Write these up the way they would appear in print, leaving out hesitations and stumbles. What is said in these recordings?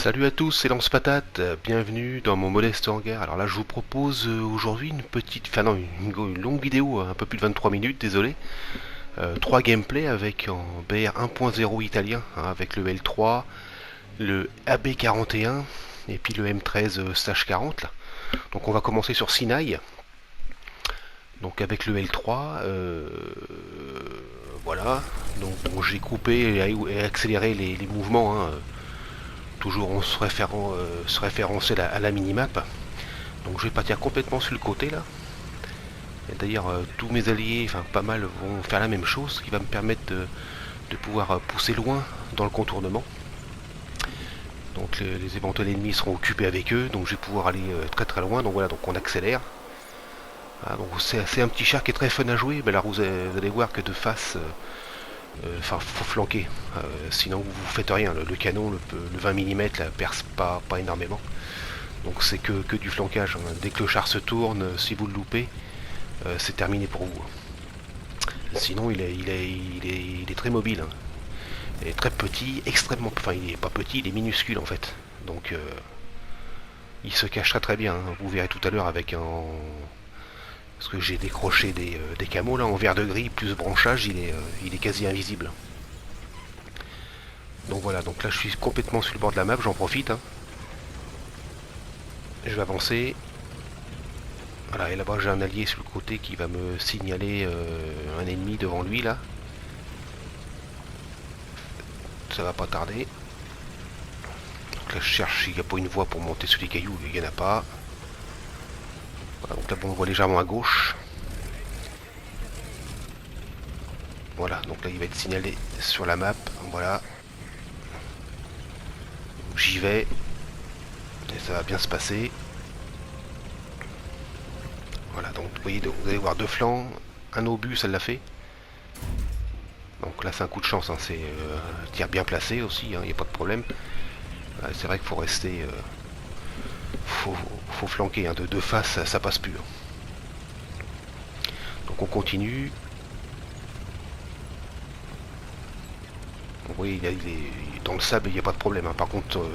Salut à tous, c'est Lance Patate, bienvenue dans mon modeste hangar. Alors là je vous propose aujourd'hui une petite, enfin non, une longue vidéo, un peu plus de 23 minutes, désolé. Trois gameplays avec en BR 1.0 italien, hein, avec le L3, le AB41 et puis le M13/40 là. Donc on va commencer sur Sinaï. Donc avec le L3, voilà. Donc bon, j'ai coupé et accéléré les mouvements, hein, toujours en se référencer à la minimap. Donc je vais partir complètement sur le côté là. Et d'ailleurs tous mes alliés, enfin pas mal, vont faire la même chose, ce qui va me permettre de pouvoir pousser loin dans le contournement. Donc les éventuels ennemis seront occupés avec eux, donc je vais pouvoir aller très très loin. Donc voilà, donc on accélère. Ah, donc c'est un petit char qui est très fun à jouer. Mais là vous allez voir que de face, enfin faut flanquer, sinon vous faites rien. Le canon, le 20 mm là, perce pas énormément. Donc c'est que du flancage, hein. Dès que le char se tourne, si vous le loupez, c'est terminé pour vous. Sinon il est très mobile, hein. Il est très petit, extrêmement... Enfin il est pas petit, il est minuscule en fait. Donc il se cache très très bien, hein. Vous verrez tout à l'heure avec un... Parce que j'ai décroché des camos là en vert de gris plus branchage, il est quasi invisible. Donc voilà, donc là je suis complètement sur le bord de la map, j'en profite, hein. Je vais avancer. Voilà, et là-bas j'ai un allié sur le côté qui va me signaler un ennemi devant lui là. Ça va pas tarder. Donc là je cherche s'il n'y a pas une voie pour monter sur les cailloux, il n'y en a pas. Voilà, donc là bon, on voit légèrement à gauche. Voilà, donc là il va être signalé sur la map. Voilà. J'y vais. Et ça va bien se passer. Voilà, donc vous voyez, vous allez voir deux flancs. Un obus, ça l'a fait. Donc là c'est un coup de chance, hein. C'est tir bien placé aussi, il n'y a pas de problème. C'est vrai qu'il faut rester... faut flanquer, hein. De face, ça passe plus, hein. Donc on continue. Vous voyez, il est dans le sable, il n'y a pas de problème, hein. Par contre,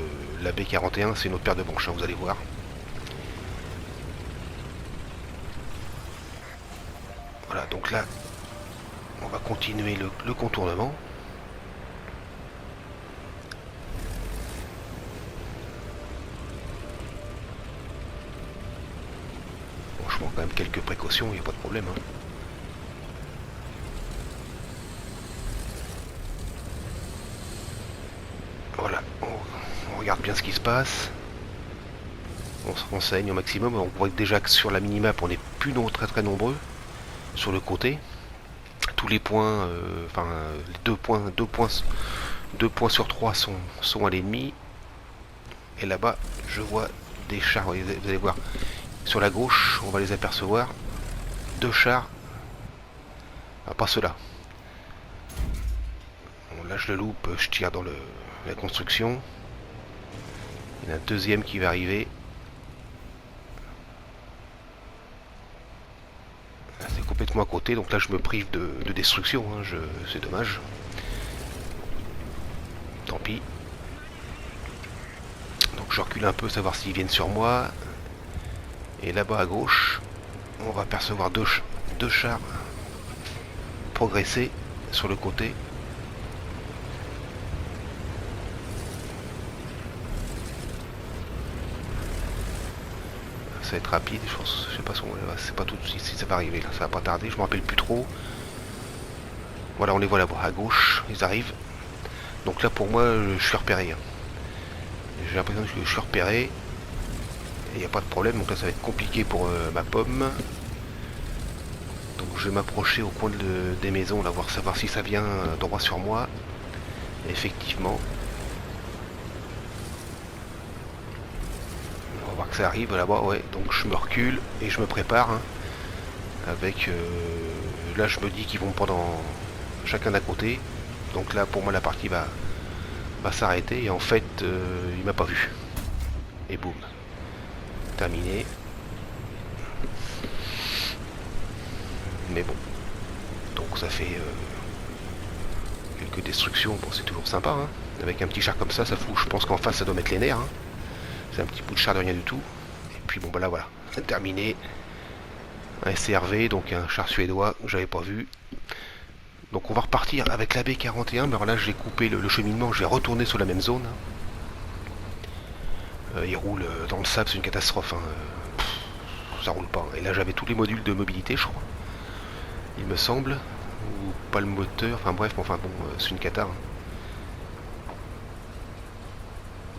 la B41, c'est une autre paire de manches, hein, vous allez voir. Voilà, donc là, on va continuer le contournement. Bon, je prends quand même quelques précautions, il n'y a pas de problème, hein. Voilà, on regarde bien ce qui se passe. On se renseigne au maximum. On voit déjà que sur la minimap, on n'est plus très très nombreux. Sur le côté, tous les points, enfin les deux points sur 3 sont à l'ennemi. Et là-bas, je vois des chars. Vous allez voir, sur la gauche, on va les apercevoir. Deux chars. Ah, pas ceux-là. Bon, là, je le loupe, je tire dans la construction. Il y en a un deuxième qui va arriver. C'est complètement à côté, donc là je me prive de destruction, hein. C'est dommage. Tant pis. Donc je recule un peu, savoir s'ils viennent sur moi. Et là-bas à gauche, on va apercevoir deux chars progresser sur le côté. Ça va être rapide, je pense. Je sais pas si c'est pas tout de suite si ça va arriver là, ça va pas tarder, je me rappelle plus trop. Voilà, on les voit là-bas à gauche, ils arrivent. Donc là pour moi je suis repéré, hein. J'ai l'impression que je suis repéré. Il n'y a pas de problème, donc là ça va être compliqué pour ma pomme. Donc je vais m'approcher au coin des maisons, là, savoir si ça vient droit sur moi. Et effectivement. On va voir que ça arrive là-bas, ouais. Donc je me recule et je me prépare, hein, avec... là je me dis qu'ils vont pendant chacun d'à côté. Donc là pour moi la partie va s'arrêter. Et en fait il m'a pas vu. Et boum. Terminé. Mais bon, donc ça fait quelques destructions, bon c'est toujours sympa, hein. Avec un petit char comme ça fout, je pense qu'en face ça doit mettre les nerfs. Hein. C'est un petit bout de char de rien du tout. Et puis bon bah là voilà, c'est terminé. Un SCRV, donc un char suédois que j'avais pas vu. Donc on va repartir avec la B41, mais alors là j'ai coupé le cheminement, je vais retourner sur la même zone. Il roule dans le sable, c'est une catastrophe. Hein. Ça roule pas. Et là j'avais tous les modules de mobilité, je crois. Il me semble. Ou pas le moteur, enfin bref, enfin bon, c'est une cata. Hein.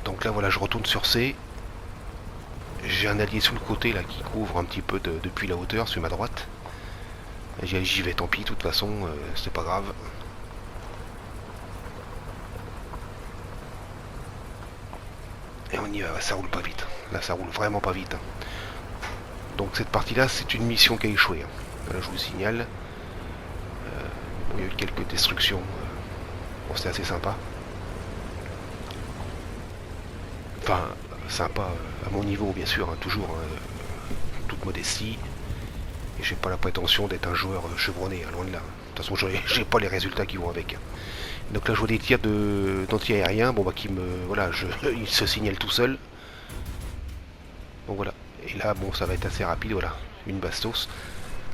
Donc là voilà, je retourne sur C. J'ai un allié sur le côté là qui couvre un petit peu depuis la hauteur sur ma droite. J'y vais, tant pis, de toute façon, c'est pas grave. Et on y va, ça roule pas vite. Là, ça roule vraiment pas vite. Donc cette partie-là, c'est une mission qui a échoué. Voilà, je vous le signale. Bon, il y a eu quelques destructions. Bon, c'était assez sympa. Enfin, sympa à mon niveau, bien sûr, hein, toujours, toute modestie. Et j'ai pas la prétention d'être un joueur chevronné, hein, loin de là. De toute façon, j'ai pas les résultats qui vont avec. Donc là, je vois des tirs d'anti-aérien, bon bah qui me, voilà, il se signale tout seul. Donc voilà. Et là, bon, ça va être assez rapide, voilà, une bastos,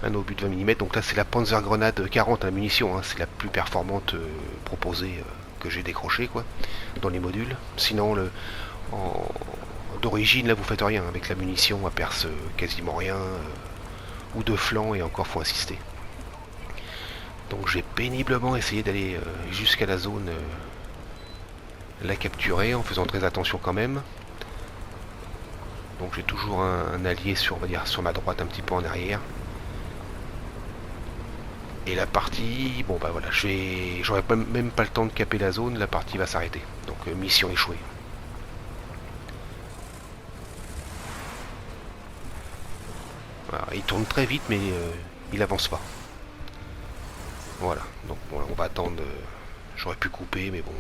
un obus de 20 mm. Donc là, c'est la Panzergrenade 40 à la munition, hein, c'est la plus performante proposée que j'ai décrochée, quoi, dans les modules. Sinon, d'origine, là, vous faites rien avec la munition, elle perce quasiment rien. Ou de flanc, et encore faut insister. Donc j'ai péniblement essayé d'aller jusqu'à la zone, la capturer en faisant très attention quand même. Donc j'ai toujours un allié sur, on va dire, sur ma droite, un petit peu en arrière. Et la partie, bon bah voilà, j'aurais même pas le temps de caper la zone, la partie va s'arrêter. Donc mission échouée. Voilà, il tourne très vite, mais il avance pas. Voilà, donc bon, on va attendre. J'aurais pu couper, mais bon.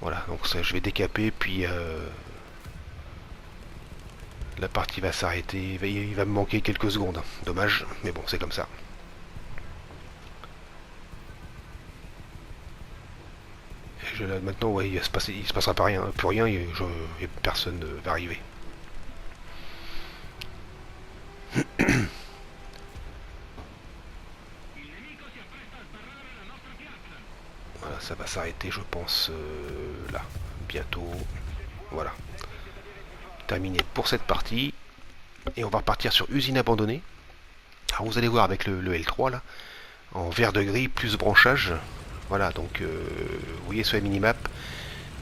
Voilà, donc ça, je vais décaper, puis la partie va s'arrêter. Il va me manquer quelques secondes. Hein. Dommage, mais bon, c'est comme ça. Là, maintenant, ouais, il se passera pas rien, plus rien, et personne ne va arriver. Voilà, ça va s'arrêter, je pense, là, bientôt. Voilà. Terminé pour cette partie. Et on va repartir sur usine abandonnée. Alors vous allez voir avec le L3 là, en vert de gris plus branchage. Voilà, donc vous voyez sur la minimap,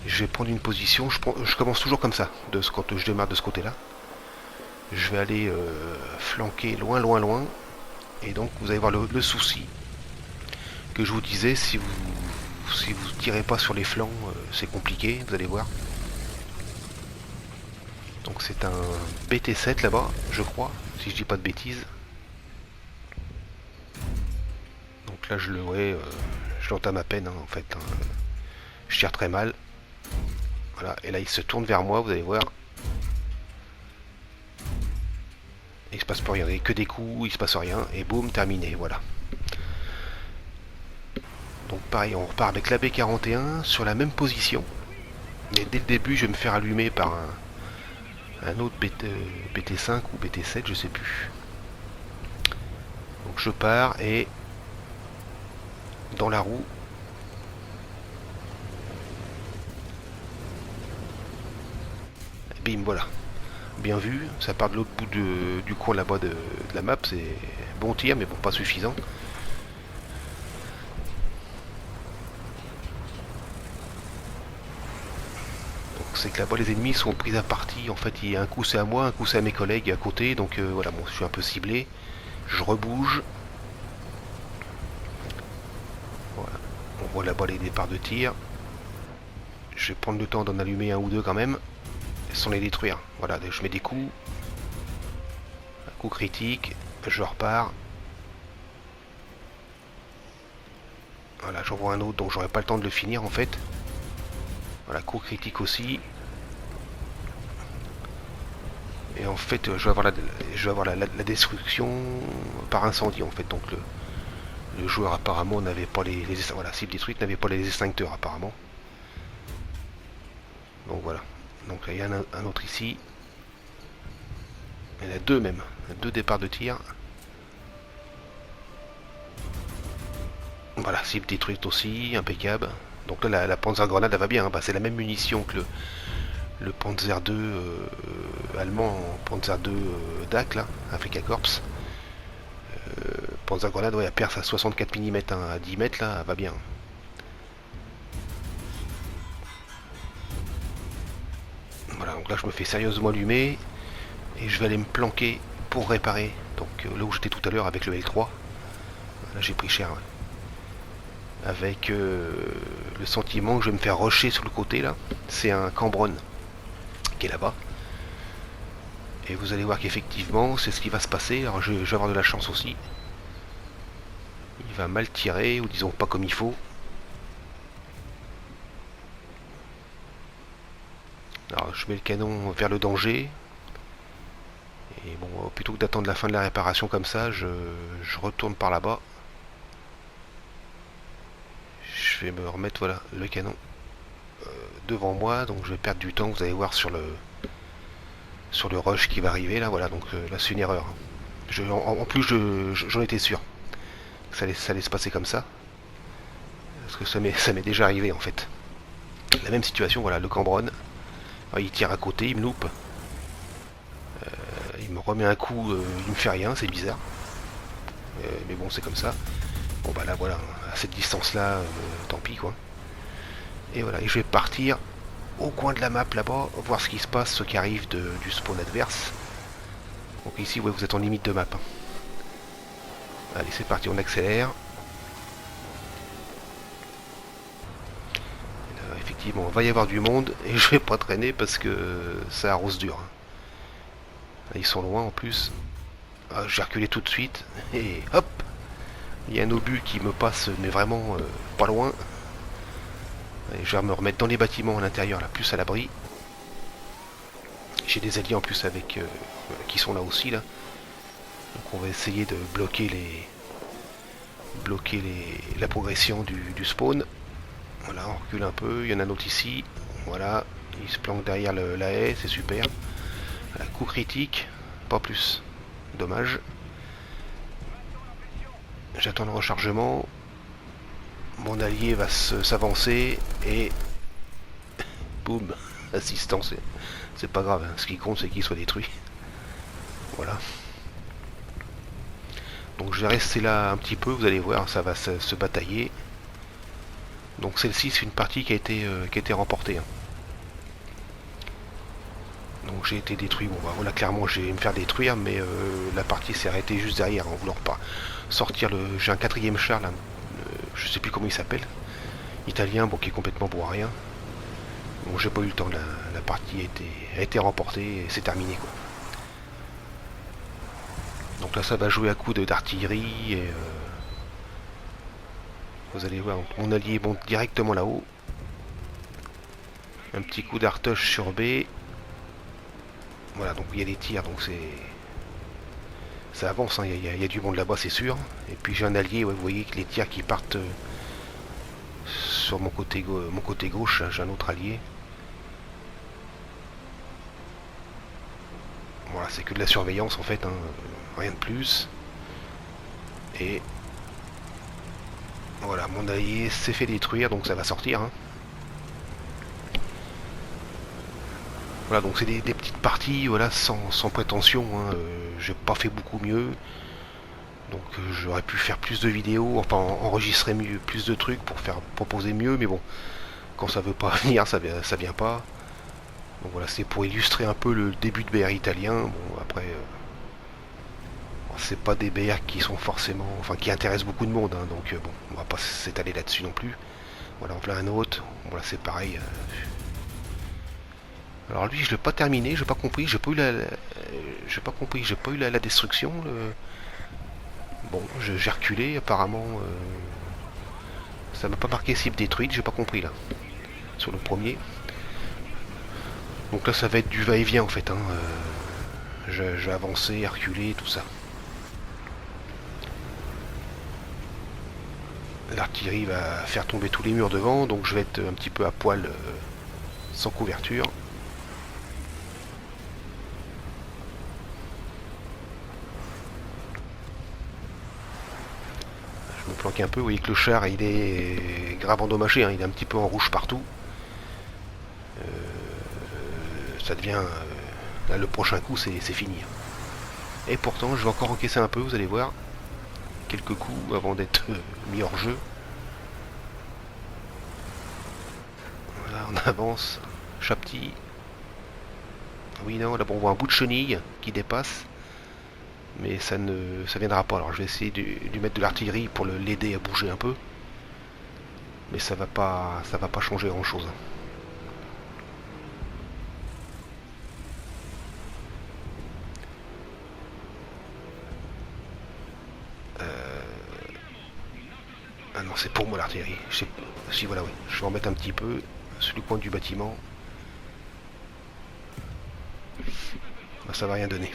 je vais prendre une position, je commence toujours comme ça, quand je démarre de ce côté-là. Je vais aller flanquer loin, loin, loin. Et donc vous allez voir le souci que je vous disais, si vous tirez pas sur les flancs, c'est compliqué, vous allez voir. Donc c'est un BT7 là-bas, je crois, si je dis pas de bêtises. Donc là je l'entame à peine, hein, en fait. Hein. Je tire très mal. Voilà, et là il se tourne vers moi, vous allez voir. Il se passe pas rien, il n'y a que des coups, il se passe rien, et boum, terminé, voilà. Donc pareil, on repart avec la B41 sur la même position. Mais dès le début, je vais me faire allumer par un autre BT5 ou BT7, je sais plus. Donc je pars et dans la roue. Bim, voilà. Bien vu, ça part de l'autre bout du coin là-bas de la map, c'est bon tir, mais bon, pas suffisant. C'est que là-bas les ennemis sont pris à partie, en fait il y a un coup c'est à moi, un coup c'est à mes collègues à côté, donc voilà, bon, je suis un peu ciblé, je rebouge, voilà. On voit là-bas les départs de tir, je vais prendre le temps d'en allumer un ou deux quand même, sans les détruire, voilà, je mets des coups, un coup critique, je repars, voilà, j'en vois un autre, donc j'aurai pas le temps de le finir en fait. Voilà, coup critique aussi. Et en fait, je vais avoir la destruction par incendie en fait. Donc Le joueur apparemment n'avait pas voilà, cible détruite n'avait pas les extincteurs apparemment. Donc voilà. Donc il y en a un autre ici. Il y en a deux même. Deux départs de tir. Voilà, cible détruite aussi, impeccable. Donc là la Panzergrenade elle va bien, hein. Bah, c'est la même munition que le Panzer II allemand, Panzer II DAC là, Afrika Korps. Panzergrenade, ouais, elle perce à 64 mm, hein, à 10 mètres là, elle va bien. Voilà, donc là je me fais sérieusement allumer et je vais aller me planquer pour réparer. Donc là où j'étais tout à l'heure avec le L3, là j'ai pris cher. Ouais. Avec le sentiment que je vais me faire rusher sur le côté là. C'est un Cambronne qui est là-bas. Et vous allez voir qu'effectivement c'est ce qui va se passer. Alors je vais avoir de la chance aussi. Il va mal tirer, ou disons pas comme il faut. Alors je mets le canon vers le danger. Et bon, plutôt que d'attendre la fin de la réparation comme ça, je retourne par là-bas. Je vais me remettre, voilà, le canon devant moi. Donc je vais perdre du temps, vous allez voir sur le rush qui va arriver là. Voilà, donc là c'est une erreur. En plus j'en étais sûr. Ça allait se passer comme ça. Parce que ça m'est déjà arrivé en fait. La même situation, voilà, le Cambronne. Il tire à côté, il me loupe. Il me remet un coup, il me fait rien, c'est bizarre. Mais bon, c'est comme ça. Bon bah là voilà, à cette distance là, tant pis quoi. Et voilà, et je vais partir au coin de la map là-bas, voir ce qui se passe, ce qui arrive du spawn adverse. Donc ici, ouais, vous êtes en limite de map. Allez, c'est parti, on accélère. Là, effectivement, il va y avoir du monde et je vais pas traîner parce que ça arrose dur. Là, ils sont loin en plus. Ah, j'ai reculé tout de suite et hop, il y a un obus qui me passe, mais vraiment pas loin. Et je vais me remettre dans les bâtiments à l'intérieur, là, plus à l'abri. J'ai des alliés en plus avec qui sont là aussi là. Donc on va essayer de bloquer la progression du spawn. Voilà, on recule un peu. Il y en a un autre ici. Voilà, il se planque derrière la haie, c'est super. Voilà, coup critique, pas plus. Dommage. J'attends le rechargement. Mon allié va s'avancer et boum, assistance. C'est pas grave, hein. Ce qui compte c'est qu'il soit détruit. Voilà. Donc je vais rester là un petit peu, vous allez voir, ça va se batailler. Donc celle-ci c'est une partie qui a été remportée. Hein. Donc j'ai été détruit, bon bah voilà, clairement je vais me faire détruire, mais la partie s'est arrêtée juste derrière, en voulant pas sortir j'ai un quatrième char là, je sais plus comment il s'appelle, italien, bon qui est complètement pour rien. Bon j'ai pas eu le temps, la partie a été remportée et c'est terminé quoi. Donc là ça va jouer à coups d'artillerie et vous allez voir, mon allié monte directement là-haut. Un petit coup d'artoche sur B. Voilà, donc il y a des tirs, donc ça avance, hein. Il y a du monde là-bas c'est sûr. Et puis j'ai un allié, ouais, vous voyez que les tirs qui partent sur mon côté gauche, j'ai un autre allié. Voilà, c'est que de la surveillance en fait, hein, rien de plus. Et voilà, mon allié s'est fait détruire, donc ça va sortir. Hein. Voilà, donc c'est des petites parties, voilà, sans prétention. Hein, j'ai pas fait beaucoup mieux. Donc j'aurais pu faire plus de vidéos, enfin enregistrer mieux, plus de trucs pour proposer mieux, mais bon, quand ça veut pas venir, ça vient pas. Donc voilà, c'est pour illustrer un peu le début de BR italien. Bon après, c'est pas des BR qui sont forcément, enfin qui intéressent beaucoup de monde, hein, donc bon, on va pas s'étaler là-dessus non plus. Voilà, on plein un autre. Voilà, c'est pareil. Alors lui, je l'ai pas terminé, j'ai pas compris, j'ai pas eu la destruction. Bon, j'ai reculé, apparemment, ça m'a pas marqué cible détruite, j'ai pas compris là, sur le premier. Donc là, ça va être du va-et-vient en fait. Hein. Je vais avancer, reculer, tout ça. l'artillerie va faire tomber tous les murs devant, donc je vais être un petit peu à poil sans couverture. Je me planque un peu, vous voyez que le char il est grave endommagé, hein, il est un petit peu en rouge partout. Ça devient... là le prochain coup c'est fini. Et pourtant je vais encore encaisser un peu, vous allez voir. Quelques coups avant d'être mis hors jeu. Voilà, on avance, Chapti. Oui, non, là bon, on voit un bout de chenille qui dépasse. Mais ça ne viendra pas. Alors je vais essayer de lui mettre de l'artillerie pour l'aider à bouger un peu. Mais ça va pas changer grand chose. Ah non, c'est pour moi l'artillerie. Si voilà, oui. Je vais en mettre un petit peu sur le coin du bâtiment. Bah, ça va rien donner.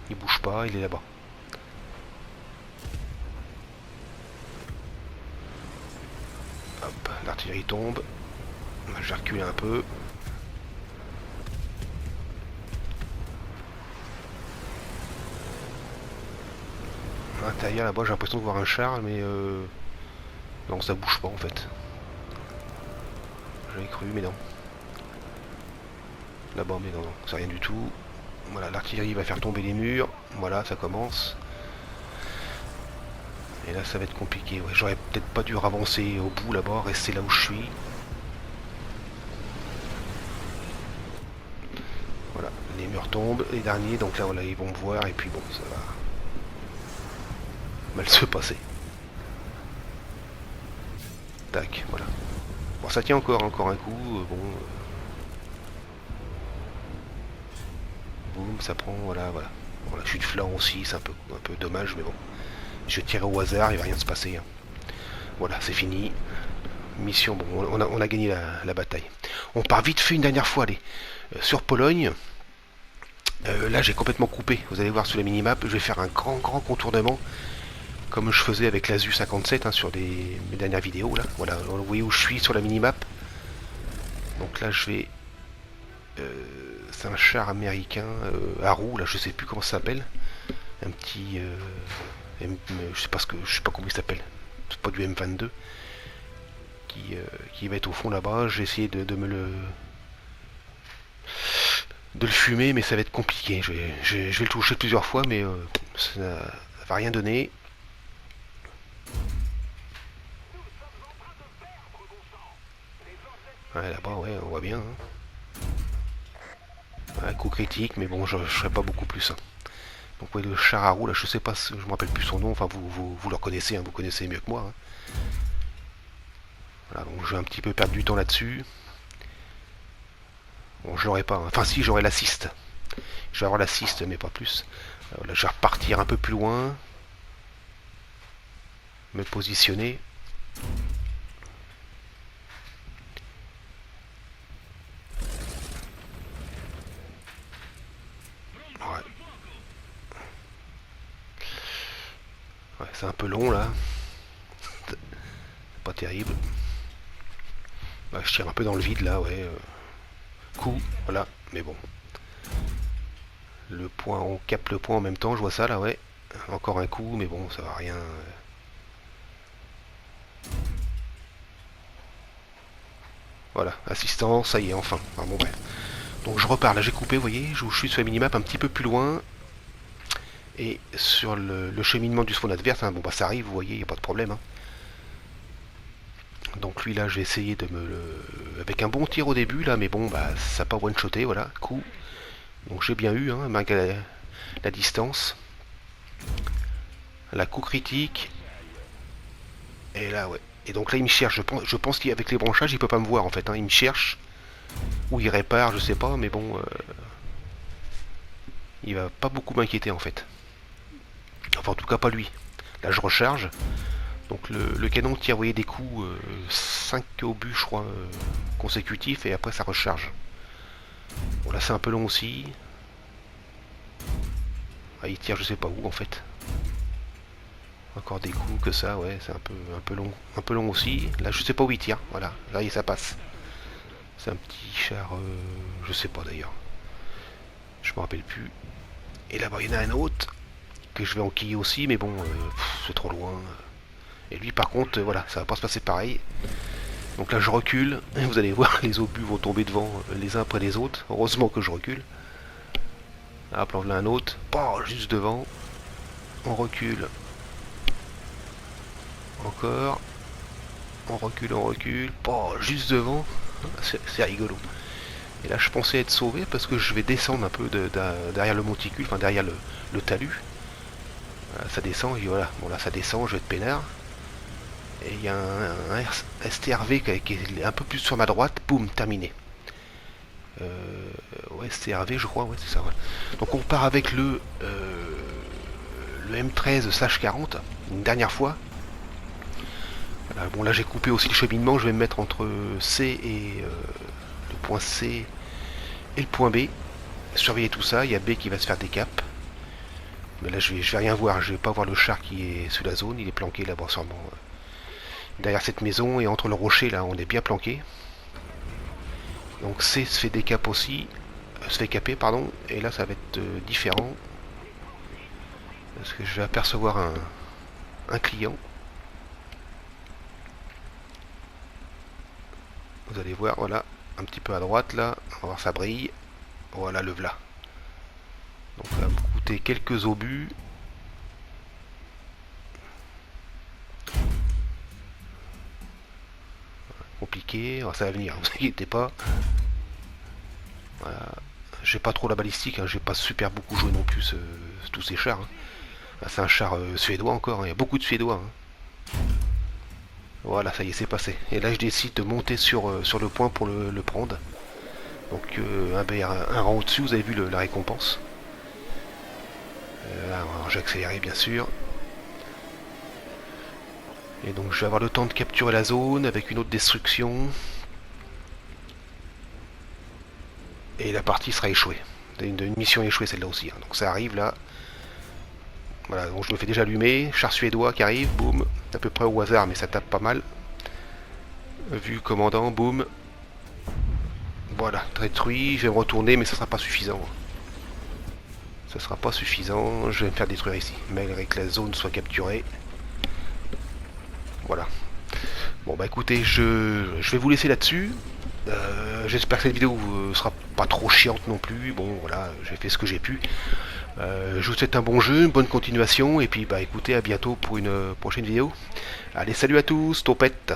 Il bouge pas, il est là-bas. Hop, l'artillerie tombe. Je vais reculer un peu. À l'intérieur là-bas, j'ai l'impression de voir un char, mais non, ça bouge pas en fait. J'avais cru, mais non. Là-bas, mais non, c'est rien du tout. Voilà, l'artillerie va faire tomber les murs. Voilà, ça commence. Et là, ça va être compliqué. Ouais, j'aurais peut-être pas dû avancer au bout là-bas, rester là où je suis. Voilà, les murs tombent, les derniers, donc là, voilà, ils vont me voir, et puis bon, ça va mal se passer. Tac, voilà. Bon, ça tient encore un coup, bon. Boum, ça prend, voilà, voilà. Bon, la chute flanc aussi, c'est un peu dommage, mais bon. Je vais tirer au hasard, il va rien se passer. Hein. Voilà, c'est fini. Mission, bon, on a gagné la bataille. On part vite fait une dernière fois, allez. Sur Pologne. Là, j'ai complètement coupé. Vous allez voir sur la minimap, je vais faire un grand contournement. Comme je faisais avec la ZU-57 hein, sur mes dernières vidéos. Là. Voilà, vous voyez où je suis sur la minimap. Donc là, je vais... c'est un char américain à roue, là, je sais plus comment ça s'appelle. Un petit... je sais pas comment il s'appelle. C'est pas du M22. Qui va être au fond là-bas. J'ai essayé de me le... de le fumer, mais ça va être compliqué. Je vais le toucher plusieurs fois, mais ça va rien donner. Ouais, là-bas, ouais, on voit bien. Hein. Ouais, coup critique, mais bon, je ne ferai pas beaucoup plus. Hein. Donc, ouais, le char à roue, là, je sais pas, je me rappelle plus son nom. Enfin, vous le reconnaissez, hein, vous connaissez mieux que moi. Hein. Voilà, donc je vais un petit peu perdre du temps là-dessus. Bon, je l'aurai pas. Hein. Enfin, si, j'aurai l'assist. Je vais avoir l'assist, mais pas plus. Là, je vais repartir un peu plus loin. Me positionner. Ouais, c'est un peu long là. Pas terrible. Bah, je tire un peu dans le vide là, ouais. Coup, voilà. Mais bon. Le point, on capte le point en même temps, je vois ça là, ouais. Encore un coup, mais bon, ça va rien. Voilà, assistance, ça y est, enfin. Enfin bon, bref. Donc je repars, là j'ai coupé, vous voyez, je suis sur la minimap un petit peu plus loin. Et sur le cheminement du spawn adverse, hein, bon bah ça arrive, vous voyez, il n'y a pas de problème. Hein. Donc lui là, j'ai essayé de me le... avec un bon tir au début, là, mais bon, bah ça n'a pas one-shoté, voilà, coup. Donc j'ai bien eu, hein, malgré la distance. La coup critique. Et là, ouais. Et donc là, il me cherche. Je pense qu'avec les branchages, il peut pas me voir en fait. Hein. Il me cherche. Ou il répare, je sais pas, mais bon. Il va pas beaucoup m'inquiéter en fait. Enfin, en tout cas, pas lui. Là, je recharge. Donc le canon tire, vous voyez, des coups 5 obus, je crois, consécutifs. Et après, ça recharge. Bon, là, c'est un peu long aussi. Ah, il tire, je sais pas où en fait. Encore des coups que ça, ouais, c'est un peu long aussi. Là, je sais pas où il tire. Voilà, là, ça passe. C'est un petit char, je sais pas d'ailleurs. Je me rappelle plus. Et là-bas, il y en a un autre que je vais enquiller aussi, mais bon, c'est trop loin. Et lui, par contre, voilà, ça va pas se passer pareil. Donc là, je recule. Et vous allez voir, les obus vont tomber devant les uns après les autres. Heureusement que je recule. Hop, là, on a un autre. Oh, juste devant. On recule. Encore. On recule, on recule. Oh, juste devant. C'est rigolo. Et là, je pensais être sauvé parce que je vais descendre un peu derrière le monticule, enfin derrière le talus. Voilà, ça descend, et voilà. Bon, là, ça descend, je vais être peinard. Et il y a un STRV qui est un peu plus sur ma droite. Boum, terminé. Ouais, STRV, je crois, ouais, c'est ça. Ouais. Donc, on part avec le M13/40, une dernière fois. Voilà, bon, là, j'ai coupé aussi le cheminement. Je vais me mettre entre C et le point C et le point B. Surveiller tout ça. Il y a B qui va se faire des caps. Mais là, je vais rien voir. Je vais pas voir le char qui est sous la zone. Il est planqué là-bas, sûrement. Derrière cette maison et entre le rocher, là, on est bien planqué. Donc C se fait des caps aussi. Se fait caper, pardon. Et là, ça va être différent. Parce que je vais apercevoir un client. Vous allez voir, voilà. Un petit peu à droite, là. On va voir, ça brille. Voilà, le v'là. Donc ça va me coûter quelques obus. Compliqué. Alors, ça va venir, vous inquiétez pas. Voilà. J'ai pas trop la balistique, hein. J'ai pas super beaucoup joué non plus tous ces chars. Hein. C'est un char suédois encore, hein. Il y a beaucoup de suédois. Hein. Voilà, ça y est, c'est passé. Et là, je décide de monter sur le point pour le prendre. Donc, un rang au-dessus, vous avez vu la récompense. J'ai accéléré, bien sûr. Et donc, je vais avoir le temps de capturer la zone avec une autre destruction. Et la partie sera échouée. Une mission échouée, celle-là aussi. Hein. Donc, ça arrive là. Voilà, donc je me fais déjà allumer. Char suédois qui arrive, boum. À peu près au hasard, mais ça tape pas mal. Vue commandant, boum. Voilà, détruit. Je vais me retourner, mais ça sera pas suffisant. Ça sera pas suffisant. Je vais me faire détruire ici, malgré que la zone soit capturée. Voilà. Bon bah écoutez, je vais vous laisser là-dessus. J'espère que cette vidéo sera pas trop chiante non plus. Bon voilà, j'ai fait ce que j'ai pu. Je vous souhaite un bon jeu, une bonne continuation, et puis bah écoutez, à bientôt pour une prochaine vidéo. Allez, salut à tous, topette.